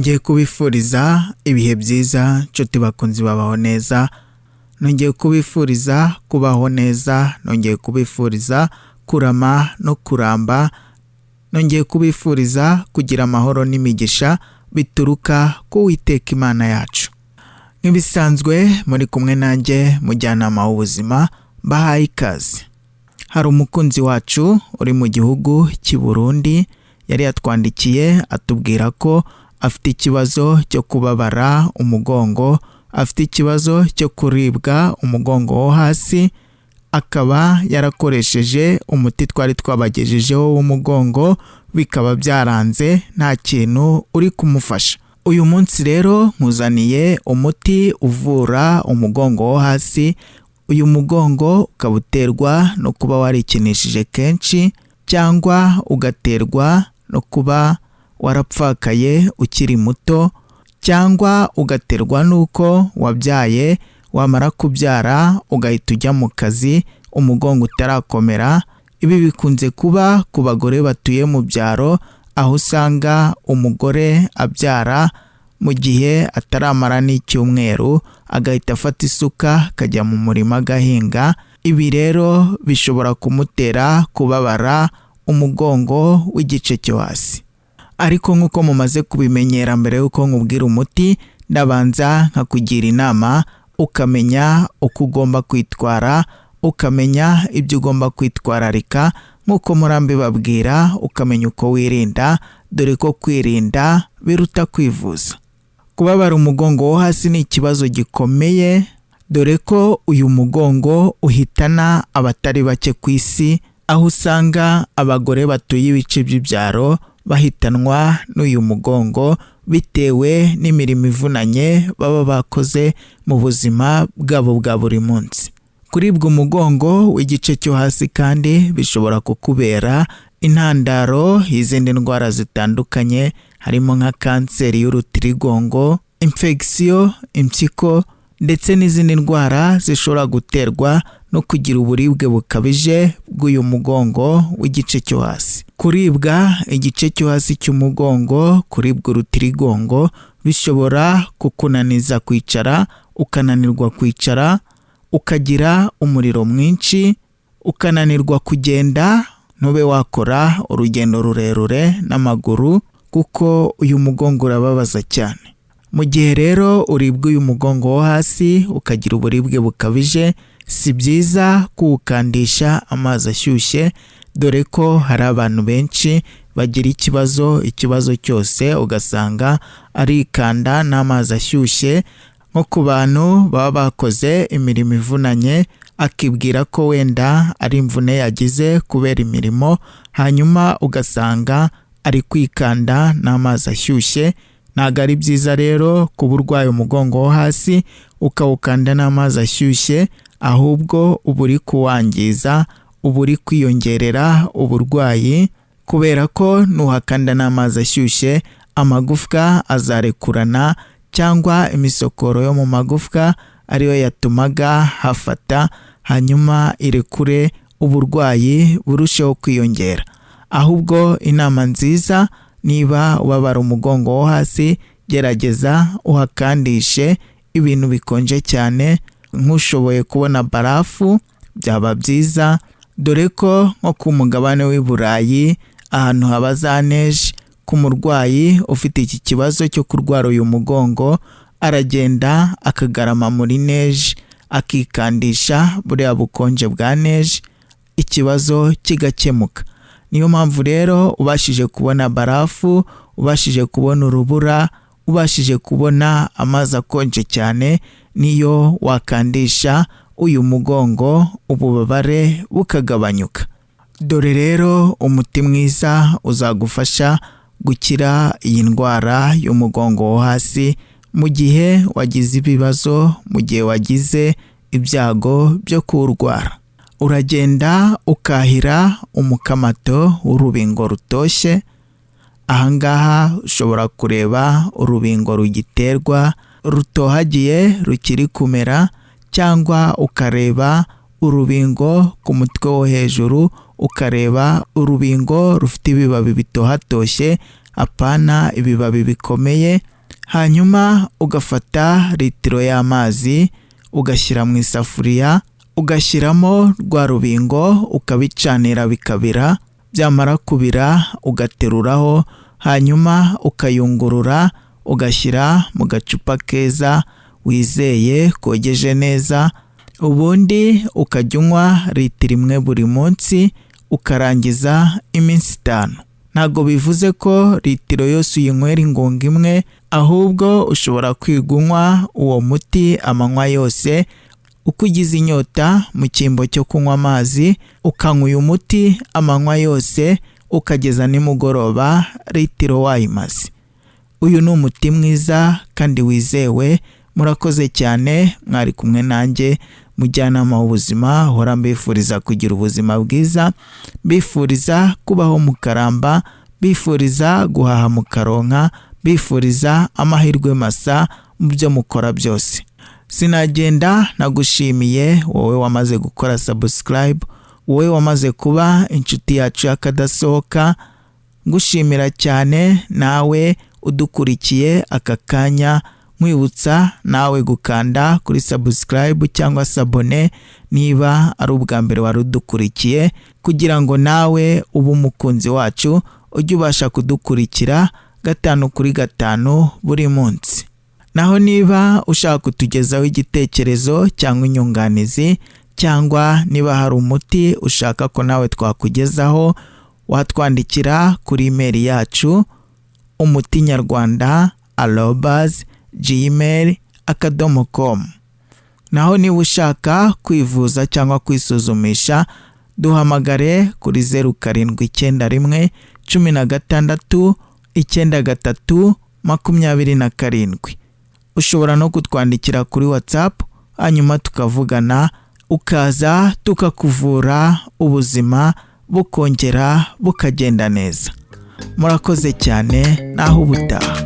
Nongeye kubifuriza ibihe byiza nshuti bakunzi babaho neza. Nongeye kubifuriza kubaho neza, nongeye kubifuriza kurama no kuramba. Nongeye kubifuriza kugira amahoro n'imigisha bituruka ku Uwiteka Imana yacu. Nk'ibisanzwe muri kumwe nanjye mujyanama w'ubuzima, bahaye ikaze. Hari umukunzi wacu uri mu gihugu cy'i Burundi yari yatwandikiye atubwira ko afite ikibazo cyo kubabara umugongo, afite ikibazo cyo kuribwa umugongo wo hasi, akaba yarakoresheje umuti twari twabagejejeho w'umugongo, bikaba byaranze nta kintu uri kumufasha. Uyu munsi rero nkuzaniye umuti uvura umugongo wo hasi. Uyu mugongo ukaba uterwa no kuba warikinishije kenshi, cyangwa ugaterwa no kuba warapfakaye ukiri muto, cyangwa ugaterwa nuko wabyaye, wamara kubyara ugahita ujya mu kazi umugongo utarakomera. Ibi bikunze kuba ku bagore batuye mu byaro, aho usanga umugore abyara mu gihe ataramara n'icyumweru agahita afata isuka akajya mu murima agahinga. Ibi rero bishobora kumutera kubabara umugongo w'igice cyo hasi. Ariko nk'uko mumaze kubimenyera, mbere y'uko nkubwira umuti, ndabanza nkakugira inama ukamenya uko ugomba kwitwara, ukamenya ibyo ugomba kwitwararika. Nk'uko murambibabwira, ukamenya uko wirinda, dore ko kwirinda biruta kwivuza. Kubabara umugongo wo hasi ni ikibazo gikomeye, dore ko uyu mugongo uhitana abatari bake ku isi, aho usanga abagore batuye ibice by'ibyaro bahitanwa n'uyu mugongo bitewe n'imirimo ivunanye baba bakoze mu buzima bwabo bwa buri munsi. Kuribwa umugongo w'igice cyo hasi kandi bishobora kukubera intandaro y'izindi ndwara zitandukanye, harimo nka kanseri y'urutirigongo, infection, impyiko, ndetse n'izindi ndwara zishobora guterwa no kugira uburibwe bukabije bw'uyu mugongo w'igice cyo hasi. Kuribwa igice cyo hasi cy'umugongo, kuribwa urutirigongo, bishobora kukunaniza kwicara, ukananirwa kwicara, ukagira umuriro mwinshi, ukananirwa kugenda, ntube wakora urugendo rurerure n'amaguru, kuko uyu mugongo urababaza cyane. Mu gihe rero uribwa uyu mugongo wo hasi ukagira uburibwe bukabije, si byiza kuwukandisha amazi ashyushye, dore ko hari abantu benshi bagira ikibazo cyose ugasanga arikanda n'amazi ashyushye, nko ku bantu baba bakoze imirimo ivunanye, akibwira ko wenda ari imvune yagize kubera imirimo, hanyuma ugasanga ari kwikanda n'amazi ashyushye. Ntabwo ari byiza rero kuba urwaye umugongo wo hasi ukawukanda n'amazi ashyushye, ahubwo uba uri kuwangiza, uba uri kwiyongerera uburwayi, kubera ko nuhakanda n'amazi ashyushye amagufwa azarekurana, cyangwa imisokoro yo mu magufwa ariyo yatumaga hafata, hanyuma irekure uburwayi burusheho kwiyongera. Ahubwo inama nziza, niba ubabara umugongo wo hasi, gerageza uhakandishe ibintu bikonje cyane, nk'ushoboye kubona barafu byaba byiza, dore ko nko ku mugabane w'i Burayi, ahantu haba za neje, ku murwayi ufite iki kibazo cyo kurwara uyu mugongo, aragenda akagarama muri neje akikandisha buriya bukonje bwa neje, ikibazo kigakemuka. Niyo mpamvu rero ubashije kubona barafu, ubashije kubona urubura, ubashije kubona amazi akonje cyane, niyo wakandisha uyu mugongo ububabare bukagabanyuka. Dore rero umuti mwiza uzagufasha gukira iyi ndwara y'umugongo wo hasi mu gihe wagize ibibazo, mu gihe wagize ibyago byo kuwurwara. Uragenda ukahira umukamato w'urubingo rutoshye. Ahangaha ushobora kureba urubingo rugiterwa rutohagiye rukiri kumera, cyangwa ukareba urubingo ku mutwe wo hejuru, ukareba urubingo rufite ibibabi bitohatoshye, apana ibibabi bikomeye, hanyuma ugafata litiro y'amazi ugashyira mu isafuriya, ugashyiramo rwa rubingo ukabicanira bikabira, byamara kubira ugateruraho, hanyuma ukayungurura ugashyira mu gacupa keza wizeye kogeje neza, ubundi ukajya unywa litiro imwe buri munsi ukarangiza iminsi 5. Ntabwo bivuze ko litiro yose uyinywera ingunga imwe, ahubwo ushobora kwigunywa uwo muti amanywa yose, uko ugize inyota mu cyimbo cyo kunywa amazi ukanywa uyu muti amanywa yose ukageza nimugoroba litiro wayimaze. Uyu ni umuti mwiza kandi wizewe. Murakoze cyane, mwari kumwe nanjye mujyanama w'ubuzima, hora mbifuriza kugira ubuzima bwiza, bifuriza kubaho mukaramba, bifuriza guhaha mukaronka, bifuriza amahirwe masa mu byo mukora byose. Sinagenda nagushimiye wowe wamaze gukora subscribe, wowe wamaze kuba inshuti yacu yakadasohoka, ngushimira cyane nawe udukurikiye aka kanya, nkwibutsa nawe gukanda kuri subscribe cyangwa sabone niba ari ubwa mbere wari udukurikiye, kugira ngo nawe ube umukunzi wacu ujye ubasha kudukurikira 5 kuri 5 buri munsi. Naho niba ushaka kutugezaho igitekerezo cyangwa inyunganizi, cyangwa niba hari umuti ushaka ko nawe twakugezaho, watwandikira kuri email yacu umutinyarwanda@gmail.com. Naho niba ushaka kwivuza cyangwa kwisuzumisha, duhamagare kuri 0791 16 93 27. Ushobora no kutwandikira kuri WhatsApp, hanyuma tukavugana, ukaza tukakuvura, ubuzima bukongera bukagenda neza. Murakoze cyane, naho ubutaha.